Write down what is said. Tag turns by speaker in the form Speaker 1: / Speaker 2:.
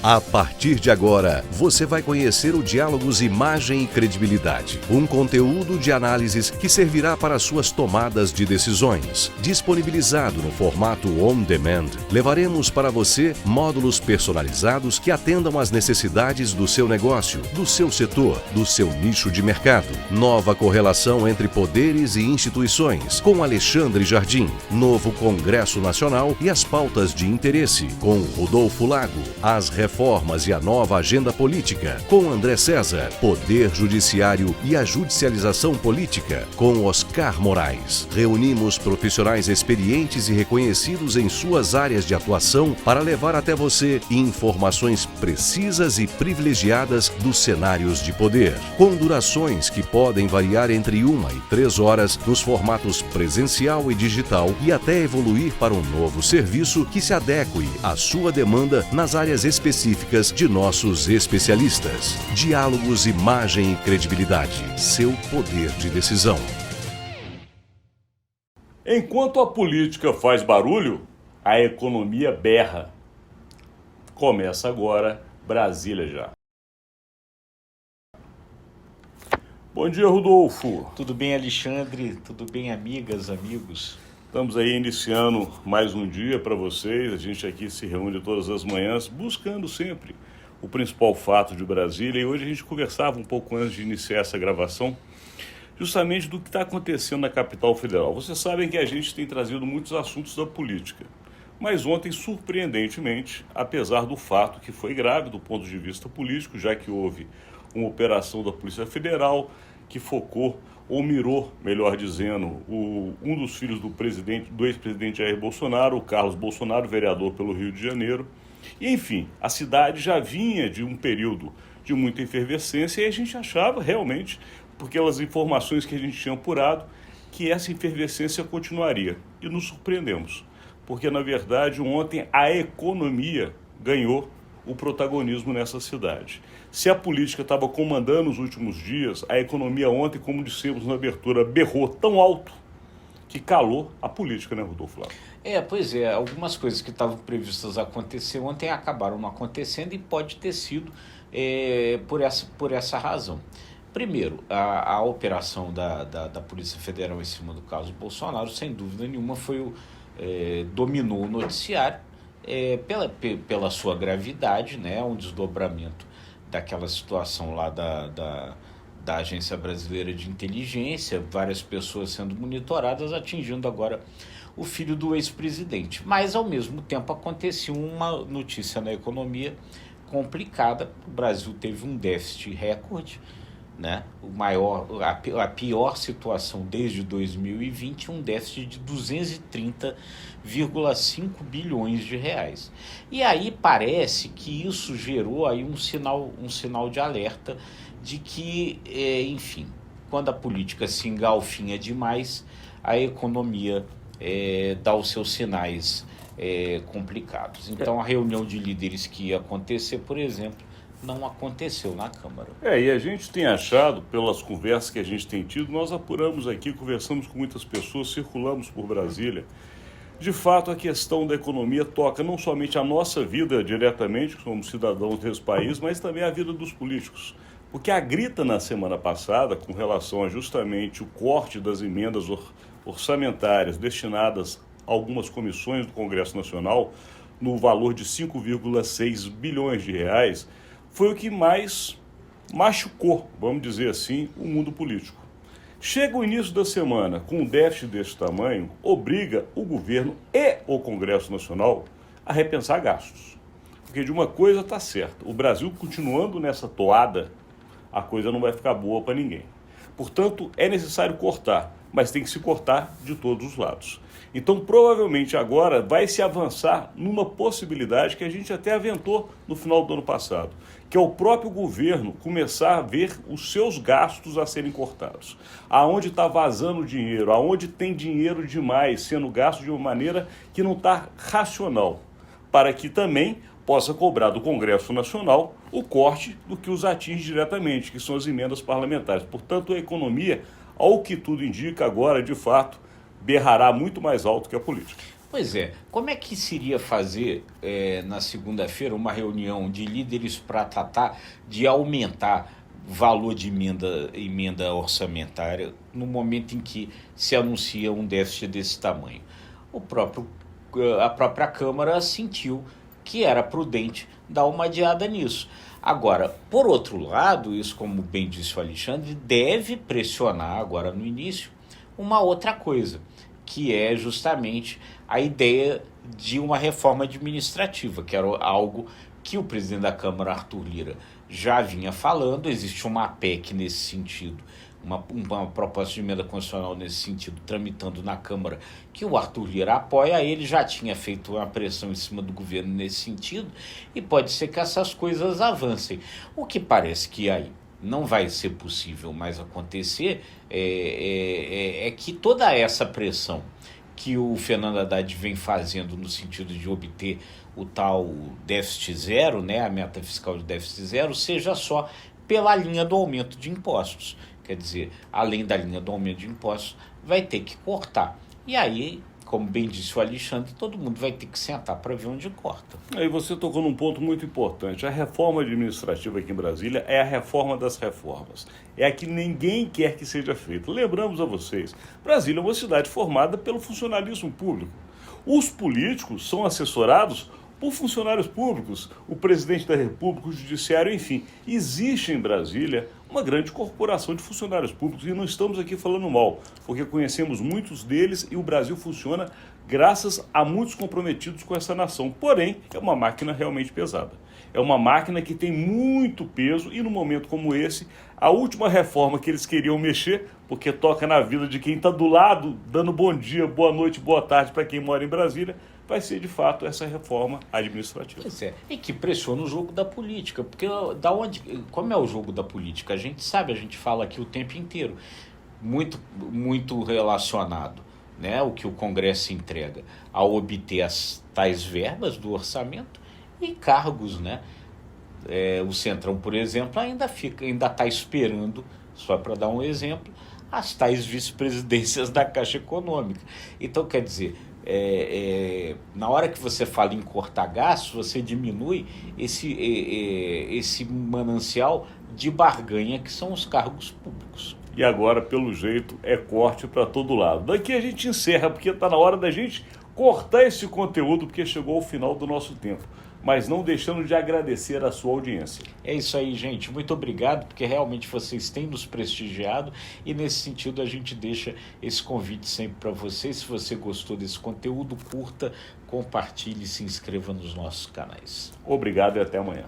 Speaker 1: A partir de agora, você vai conhecer o Diálogos Imagem e Credibilidade, um conteúdo de análises que servirá para suas tomadas de decisões. Disponibilizado no formato on demand, levaremos para você módulos personalizados que atendam às necessidades do seu negócio, do seu setor, do seu nicho de mercado. Nova correlação entre poderes e instituições, com Alexandre Jardim. Novo Congresso Nacional e as pautas de interesse, com Rodolfo Lago. As reformas e a nova agenda política, com André César. Poder Judiciário e a judicialização política, com Oscar Moraes. Reunimos profissionais experientes e reconhecidos em suas áreas de atuação para levar até você informações precisas e privilegiadas dos cenários de poder, com durações que podem variar entre 1 e 3 horas nos formatos presencial e digital e até evoluir para um novo serviço que se adeque à sua demanda nas áreas específicas de nossos especialistas. Diálogos, Imagem e Credibilidade. Seu poder de decisão.
Speaker 2: Enquanto a política faz barulho, a economia berra. Começa agora Brasília Já. Bom dia, Rodolfo.
Speaker 3: Tudo bem, Alexandre? Tudo bem, amigas, amigos?
Speaker 2: Estamos aí iniciando mais um dia para vocês. A gente aqui se reúne todas as manhãs, buscando sempre o principal fato de Brasília. E hoje a gente conversava um pouco antes de iniciar essa gravação, justamente do que está acontecendo na capital federal. Vocês sabem que a gente tem trazido muitos assuntos da política. Mas ontem, surpreendentemente, apesar do fato que foi grave do ponto de vista político, já que houve uma operação da Polícia Federal que focou ou mirou, melhor dizendo, um dos filhos do ex-presidente Jair Bolsonaro, o Carlos Bolsonaro, vereador pelo Rio de Janeiro. E, enfim, a cidade já vinha de um período de muita efervescência e a gente achava realmente, porque pelas informações que a gente tinha apurado, que essa efervescência continuaria. E nos surpreendemos, porque, na verdade, ontem a economia ganhou o protagonismo nessa cidade. Se a política estava comandando os últimos dias, a economia ontem, como dissemos na abertura, berrou tão alto que calou a política, né, Rodolfo?
Speaker 3: Pois é, algumas coisas que estavam previstas a acontecer ontem acabaram não acontecendo e pode ter sido por essa razão. Primeiro, a operação da Polícia Federal em cima do caso Bolsonaro, sem dúvida nenhuma, dominou o noticiário, pela sua gravidade, né, um desdobramento daquela situação lá da Agência Brasileira de Inteligência, várias pessoas sendo monitoradas, atingindo agora o filho do ex-presidente. Mas, ao mesmo tempo, acontecia uma notícia na economia complicada. O Brasil teve um déficit recorde, né? A pior situação desde 2020, um déficit de 230,5 bilhões de reais. E aí parece que isso gerou aí um sinal de alerta de que, enfim, quando a política se engalfinha demais, a economia dá os seus sinais complicados. Então, a reunião de líderes que ia acontecer, por exemplo, não aconteceu na Câmara.
Speaker 2: E a gente tem achado, pelas conversas que a gente tem tido, nós apuramos aqui, conversamos com muitas pessoas, circulamos por Brasília. De fato, a questão da economia toca não somente a nossa vida diretamente, como cidadãos desse país, mas também a vida dos políticos. Porque a grita na semana passada, com relação a justamente o corte das emendas orçamentárias destinadas a algumas comissões do Congresso Nacional, no valor de 5,6 bilhões de reais, foi o que mais machucou, vamos dizer assim, o mundo político. Chega o início da semana com um déficit desse tamanho, obriga o governo e o Congresso Nacional a repensar gastos. Porque de uma coisa está certa, o Brasil continuando nessa toada, a coisa não vai ficar boa para ninguém. Portanto, é necessário cortar, mas tem que se cortar de todos os lados. Então, provavelmente agora vai se avançar numa possibilidade que a gente até aventou no final do ano passado, que é o próprio governo começar a ver os seus gastos a serem cortados. Aonde está vazando dinheiro, aonde tem dinheiro demais sendo gasto de uma maneira que não está racional, para que também possa cobrar do Congresso Nacional o corte do que os atinge diretamente, que são as emendas parlamentares. Portanto, a economia, ao que tudo indica agora, de fato, berrará muito mais alto que a política.
Speaker 3: Pois é, como é que seria fazer na segunda-feira uma reunião de líderes para tratar de aumentar o valor de emenda orçamentária no momento em que se anuncia um déficit desse tamanho? A própria Câmara sentiu que era prudente dar uma adiada nisso. Agora, por outro lado, isso, como bem disse o Alexandre, deve pressionar agora no início uma outra coisa, que é justamente a ideia de uma reforma administrativa, que era algo que o presidente da Câmara, Arthur Lira, já vinha falando. Existe uma PEC nesse sentido, uma proposta de emenda constitucional nesse sentido, tramitando na Câmara, que o Arthur Lira apoia. Ele já tinha feito uma pressão em cima do governo nesse sentido, e pode ser que essas coisas avancem. O que parece que aí não vai ser possível mais acontecer é que toda essa pressão que o Fernando Haddad vem fazendo no sentido de obter o tal déficit zero, né, a meta fiscal de déficit zero, seja só pela linha do aumento de impostos. Quer dizer, além da linha do aumento de impostos, vai ter que cortar. E aí, como bem disse o Alexandre, todo mundo vai ter que sentar para ver onde corta.
Speaker 2: Aí você tocou num ponto muito importante. A reforma administrativa aqui em Brasília é a reforma das reformas. É a que ninguém quer que seja feita. Lembramos a vocês, Brasília é uma cidade formada pelo funcionalismo público. Os políticos são assessorados por funcionários públicos, o presidente da República, o judiciário, enfim. Existe em Brasília uma grande corporação de funcionários públicos, e não estamos aqui falando mal, porque conhecemos muitos deles e o Brasil funciona graças a muitos comprometidos com essa nação. Porém, é uma máquina realmente pesada. É uma máquina que tem muito peso, e num momento como esse, a última reforma que eles queriam mexer, porque toca na vida de quem está do lado, dando bom dia, boa noite, boa tarde para quem mora em Brasília, vai ser de fato essa reforma administrativa.
Speaker 3: Pois é, e que pressiona o jogo da política, porque como é o jogo da política? A gente sabe, a gente fala aqui o tempo inteiro, muito relacionado, né, o que o Congresso entrega ao obter as tais verbas do orçamento e cargos, né? O Centrão, por exemplo, ainda está esperando, só para dar um exemplo, as tais vice-presidências da Caixa Econômica. Então, quer dizer, na hora que você fala em cortar gastos, você diminui esse manancial de barganha que são os cargos públicos.
Speaker 2: E agora, pelo jeito, é corte para todo lado. Daqui a gente encerra, porque está na hora da gente cortar esse conteúdo, porque chegou ao final do nosso tempo. Mas não deixando de agradecer a sua audiência.
Speaker 3: É isso aí, gente. Muito obrigado, porque realmente vocês têm nos prestigiado, e nesse sentido a gente deixa esse convite sempre para vocês. Se você gostou desse conteúdo, curta, compartilhe e se inscreva nos nossos canais.
Speaker 2: Obrigado e até amanhã.